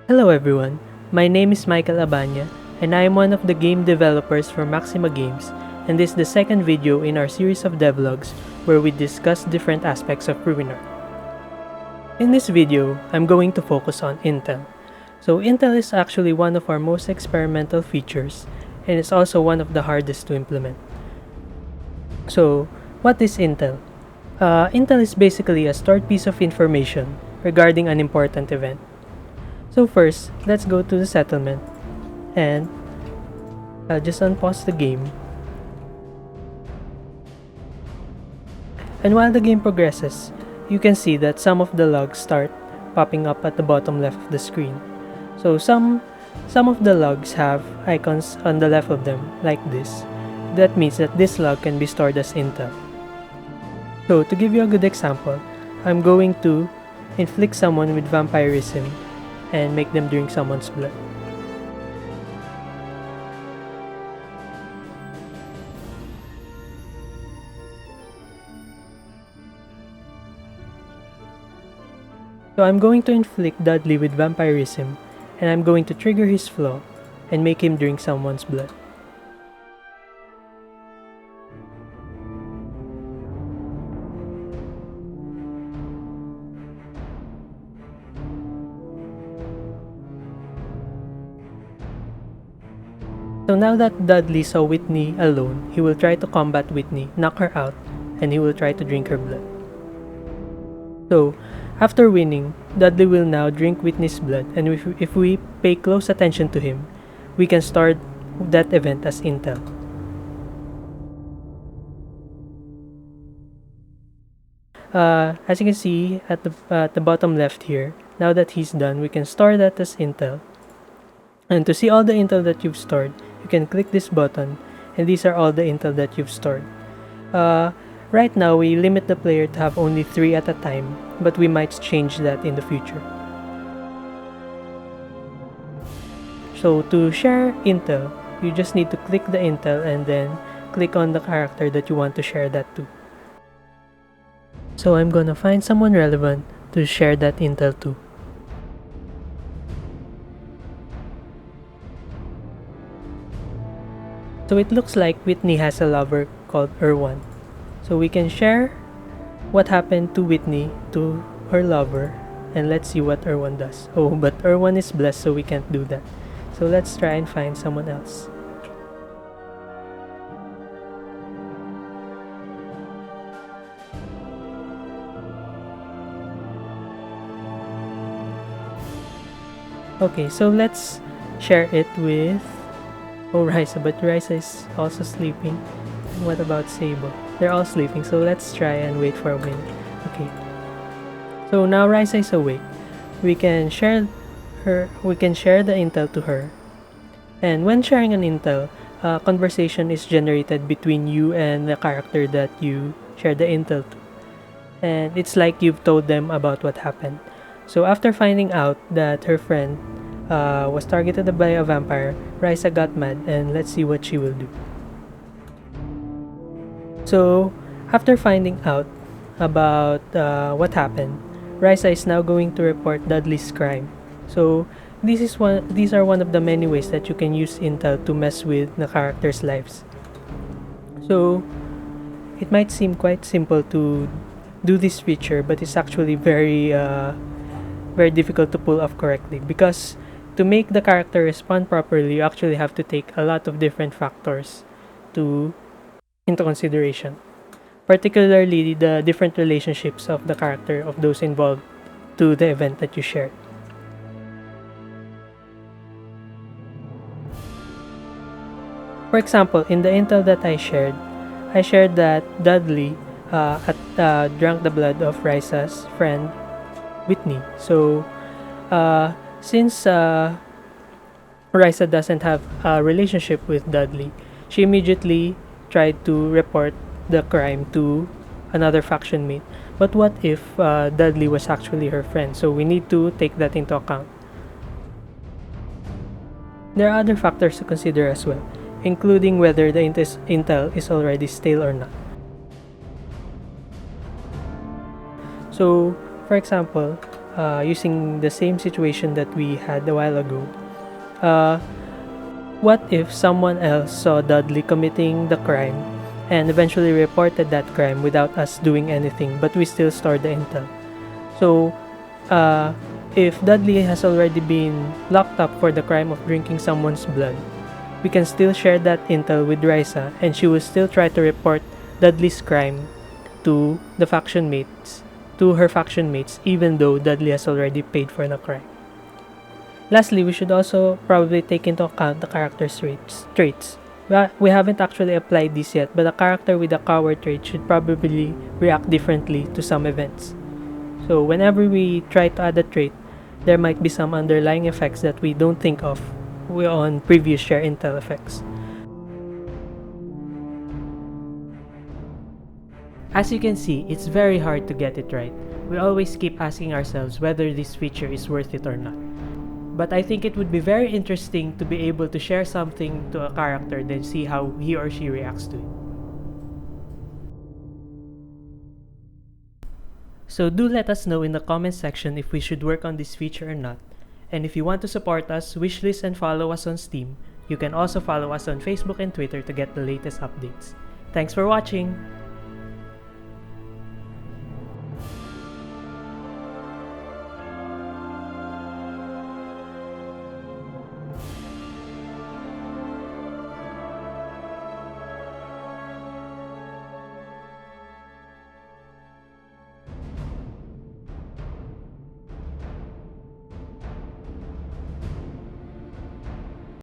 Hello everyone, my name is Michael Abanya and I am one of the game developers for Maccima Games, and this is the second video in our series of devlogs where we discuss different aspects of Ruinarch. In this video, I'm going to focus on Intel. So Intel is actually one of our most experimental features and it's also one of the hardest to implement. So what is Intel? Intel is basically a stored piece of information regarding an important event. So first, let's go to the settlement and just unpause the game. And while the game progresses, you can see that some of the logs start popping up at the bottom left of the screen. So some of the logs have icons on the left of them like this. That means that this log can be stored as Intel. So to give you a good example, I'm going to inflict someone with vampirism and make them drink someone's blood. So I'm going to inflict Dudley with vampirism and I'm going to trigger his flaw and make him drink someone's blood. So now that Dudley saw Whitney alone, he will try to combat Whitney, knock her out, and he will try to drink her blood. So, after winning, Dudley will now drink Whitney's blood, and if we pay close attention to him, we can start that event as Intel. As you can see at the bottom left here, now that he's done, we can store that as Intel. And to see all the Intel that you've stored, you can click this button, and these are all the Intel that you've stored. Right now, we limit the player to have only 3 at a time, but we might change that in the future. So to share Intel, you just need to click the Intel and then click on the character that you want to share that to. So I'm gonna find someone relevant to share that Intel to. So it looks like Whitney has a lover called Erwan. So we can share what happened to Whitney to her lover, and let's see what Erwan does. Oh, but Erwan is blessed, so we can't do that. So let's try and find someone else. Okay, so let's share it with Raisa, but Raisa is also sleeping. What about Sable? They're all sleeping, so let's try and wait for a win. Okay. So now Raisa is awake. We can share the intel to her. And when sharing an intel, a conversation is generated between you and the character that you share the intel to. And it's like you've told them about what happened. So after finding out that her friend was targeted by a vampire, Raisa got mad, and let's see what she will do. So after finding out about what happened, Raisa is now going to report Dudley's crime. So these are one of the many ways that you can use intel to mess with the characters' lives. So it might seem quite simple to do this feature, but it's actually very difficult to pull off correctly, because to make the character respond properly, you actually have to take a lot of different factors into consideration, particularly the different relationships of the character of those involved to the event that you shared. For example, in the intel that I shared that Dudley drank the blood of Raisa's friend Whitney. So since Raisa doesn't have a relationship with Dudley, she immediately tried to report the crime to another faction mate. But what if Dudley was actually her friend? So we need to take that into account. There are other factors to consider as well, including whether the intel is already stale or not. So, for example, using the same situation that we had a while ago. What if someone else saw Dudley committing the crime and eventually reported that crime without us doing anything, but we still stored the intel? So, if Dudley has already been locked up for the crime of drinking someone's blood, we can still share that intel with Raisa, and she will still try to report Dudley's crime to the faction mates, to her faction mates, even though Dudley has already paid for the crime. Lastly, we should also probably take into account the character's traits. We haven't actually applied this yet, but a character with a coward trait should probably react differently to some events. So whenever we try to add a trait, there might be some underlying effects that we don't think of on previous share intel effects. As you can see, it's very hard to get it right. We always keep asking ourselves whether this feature is worth it or not. But I think it would be very interesting to be able to share something to a character, then see how he or she reacts to it. So do let us know in the comments section if we should work on this feature or not. And if you want to support us, wishlist and follow us on Steam. You can also follow us on Facebook and Twitter to get the latest updates. Thanks for watching!